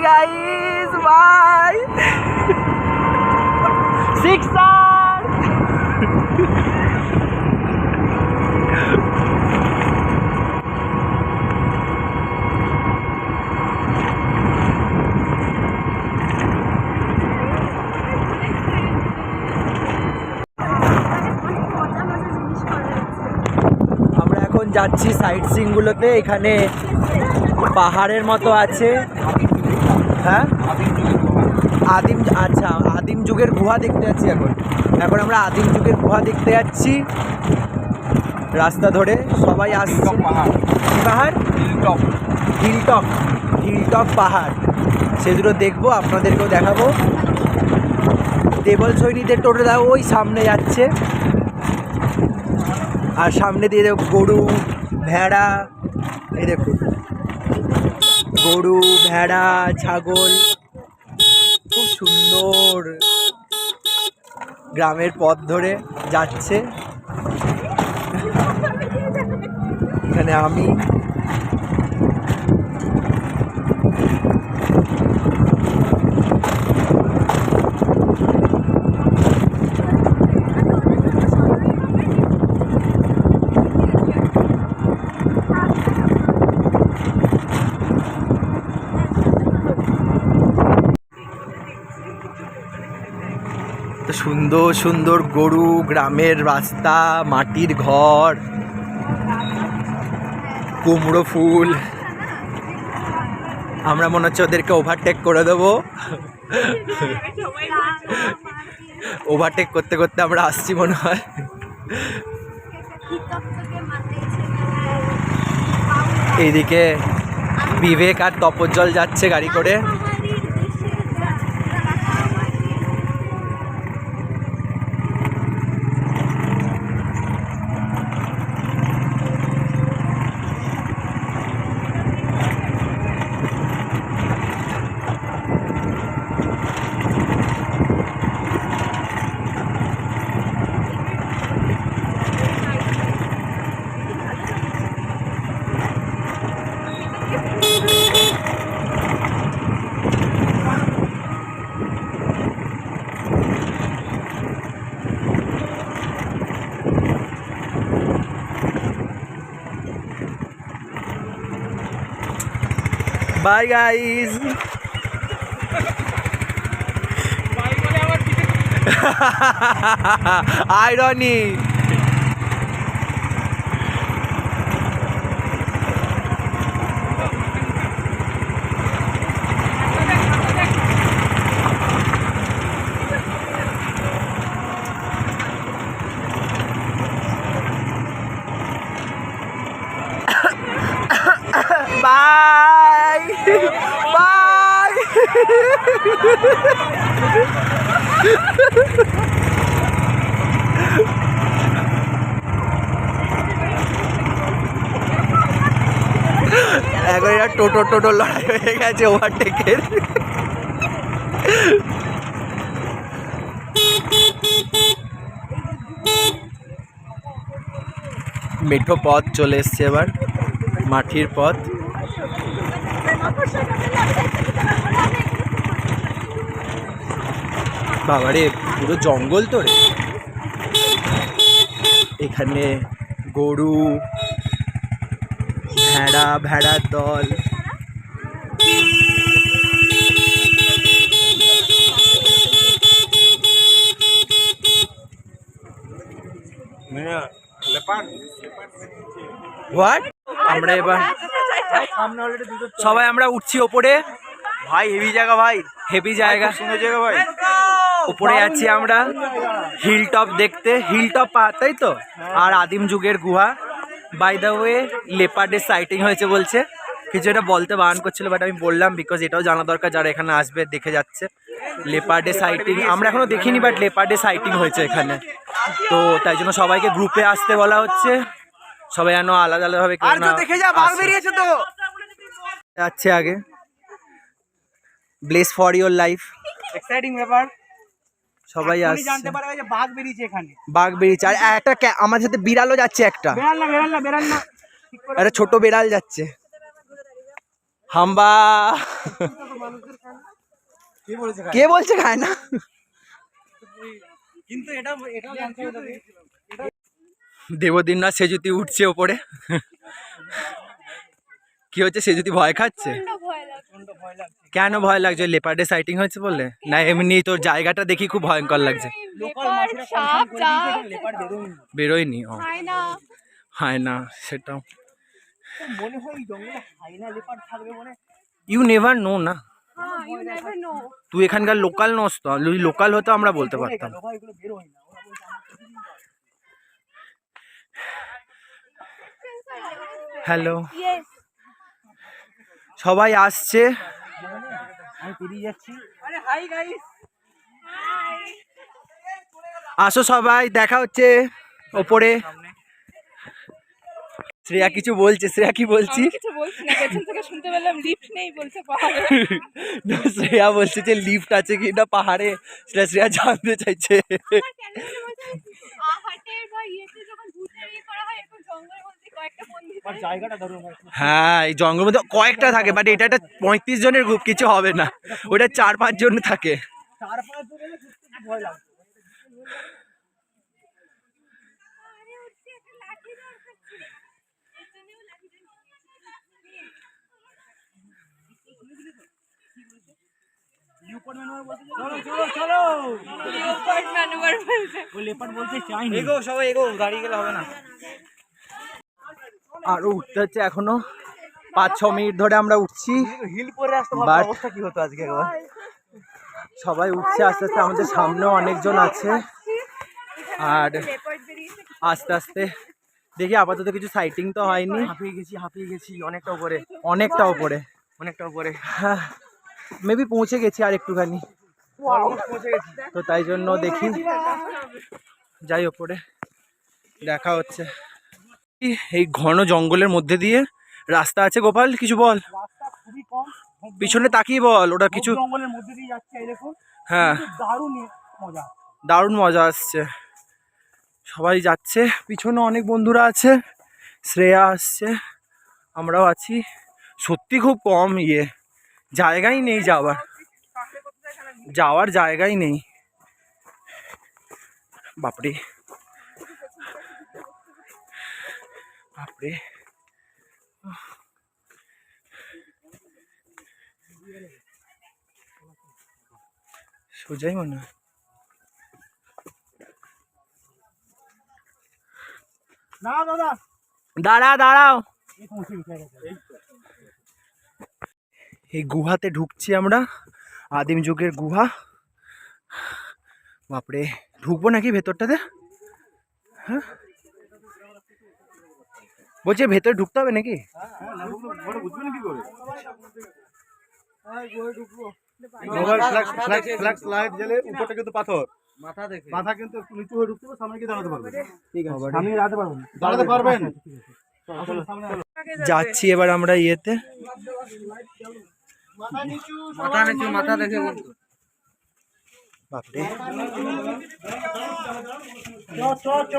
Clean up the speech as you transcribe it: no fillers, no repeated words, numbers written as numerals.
Guys bye সিক্সার। আমরা এখন যাচ্ছি সাইট সিইং গুলোতে। এখানে পাহাড়ের মতো আছে, হ্যাঁ আদিম, আচ্ছা আদিম যুগের গুহা দেখতে যাচ্ছি। এখন আমরা আদিম যুগের গুহা দেখতে যাচ্ছি রাস্তা ধরে। সবাই আসছে। পাহাড় হিলটপ পাহাড়, সেগুলো দেখবো, আপনাদেরকেও দেখাবো। দেবল সৈনিকদের টোটো দাও ওই সামনে যাচ্ছে, আর সামনে দিয়ে দেখো গরু ভেড়া, এই দেখুন গরু ভেড়া ছাগল, খুব সুন্দর গ্রামের পথ ধরে যাচ্ছে। এখানে আমি সুন্দর সুন্দর গরু, গ্রামের রাস্তা, মাটির ঘর, কুমড়ো ফুল। আমরা মনে হচ্ছে ওদেরকে ওভারটেক করে দেবো। ওভারটেক করতে করতে আমরা আসছি মনে হয়। এইদিকে বিবেক আর তপজ্জল যাচ্ছে গাড়ি করে। Bye guys. Irony. Bye. Bye. এখন এটা টোটো লড়াই হয়ে গেছে ওভারটেকের। মেঠো পথ চলে এসছে, এবার মাটির পথ। বাবারে পুরো জঙ্গল তো রে। এখানে গরু ভেড়ার দল। হোয়াট? আমরা এবার সবাই আমরা উঠছি ওপরে। ভাই হেভি জায়গা, ভাই হেভি জায়গা, সুন্দর জায়গা ভাই। উপরে যাচ্ছি আমরা হিলটপ দেখতে। হিলটপ পাহাড় তাই তো, আর আদিম যুগের গুহা। বাই দ্য ওয়ে লেপার্ডের সাইটিং হয়েছে বলছে। কিছু এটা বলতে বারণ করছিল, বাট আমি বললাম বিকজ এটাও জানা দরকার যারা এখানে আসবে দেখে যাচ্ছে। লেপার্ডের সাইটিং আমরা এখনো দেখিনি, বাট লেপার্ডের সাইটিং হয়েছে এখানে। তো তাই জন্য সবাইকে গ্রুপে আসতে বলা হচ্ছে, সবাই যেন আলাদা আলাদাভাবে যাচ্ছে আগে। Bless for your life, exciting ব্যাপার। সবাই আসছে। জানতে পারবে যে বাঘ বেরিয়েছে এখানে, বাঘ বেরিয়েছে। আর একটা আমার সাথে বিড়ালও যাচ্ছে, একটা বেরাল না একটা ছোট বিড়াল যাচ্ছে। হাম্বা কে বলছে খায় না? কিন্তু এটা জানতে হবে দেবদিন না সেজুতি উঠছে ওপরে। কি হচ্ছে, সেজুতি ভয় খাচ্ছে? কেন ভয় লাগছে? লেপার্ডের সাইটিং হয়েছে বললে? না এমনি তোর জায়গাটা দেখি খুব ভয়ঙ্কর লাগছে। বেরোয়নি? ও হয় না, সেটাও মনে হয় জঙ্গলে হাইনা লেপার্ড থাকবে মনে। ইউ নেভার নো না, তুই এখানকার লোকাল নস তো। যদি লোকাল হতো আমরা বলতে পারতাম। হ্যালো, সবাই আসছে, আমি পেরিয়ে যাচ্ছি। আরে হাই গাইস, আসো সবাই, দেখা হচ্ছে ওপরে। শ্রেয়া কিছু বলছে, শ্রেয়া কি বলছি? কিছু বলছি না, পেছন থেকে শুনতে পেলাম লিফট নেই বলছে পাহাড়ে। শ্রেয়া বলছে যে লিফট আছে কি না পাহাড়ে, সেটা শ্রেয়া জানতে চাইছে। জায়গাটা ধরুন। হ্যাঁ, এই জঙ্গলের মধ্যে কয়েকটা থাকে, বাট এটা একটা 35 জনের গ্রুপ, কিছু হবে না। ওটা 4-5 জন থাকে। 4-5 জন এলে ভয় লাগে। আরো উঠতে হচ্ছে, এখনো 5-6 মিনিট ধরে আমরা উঠছি। হিল পরে আসতে But অবস্থা কি হতো আজকে একবার। সবাই উঠছে আস্তে আস্তে, আমাদের সামনেও অনেকজন আছে। আর আস্তে আস্তে দেখি, আপাতত কিছু সাইটিং তো হয়নি। হাঁপিয়ে গেছি অনেকটা উপরে। অনেকটা উপরে, হ্যাঁ মেবি পৌঁছে গেছি আর একটুখানি, পৌঁছে গেছি। তো তাই জন্য দেখি যাই ওপরে, দেখা হচ্ছে। এই ঘন জঙ্গলের মধ্যে দিয়ে রাস্তা আছে। গোপাল কিছু বল, রাস্তা খুবই কম, পিছনে তাকিয়ে বল, ওটা কিছু। জঙ্গলের মধ্যে দিয়ে যাচ্ছে, এই দেখুন। হ্যাঁ, দারুণ মজা, দারুণ মজা আসছে। সবাই যাচ্ছে, পিছনে অনেক বন্ধুরা আছে, শ্রেয়া আসছে, আমরাও আছি। সত্যি খুব কম জায়গাই নেই যাওয়ার জায়গাই নেই। বাপরে বাপরে, সোজাই মনে হয়। না দাদা দাঁড়াও, এই পৌঁছে গেছে। এই গুহাতে ঢুকছি আমরা, আদিম যুগের গুহা। বাপরে, ঢুকবো নাকি ভেতরটাতে? হ্যাঁ বলছি ভেতরে ঢুকতে হবে নাকি? বুঝবেন কি করে? লাইট জ্বলে, উপরটা কিন্তু পাথর, মাথা কিন্তু একটু নিচু হয়ে ঢুকতে হবে, সামনে গিয়ে দাঁড়াতে পারবেন। ঠিক আছে, সামনে দাঁড়াতে পারবেন। যাচ্ছি এবার আমরা ইয়েতে। মাথা নিচু, মাথা দেখে কিন্তু। বাপরে, চ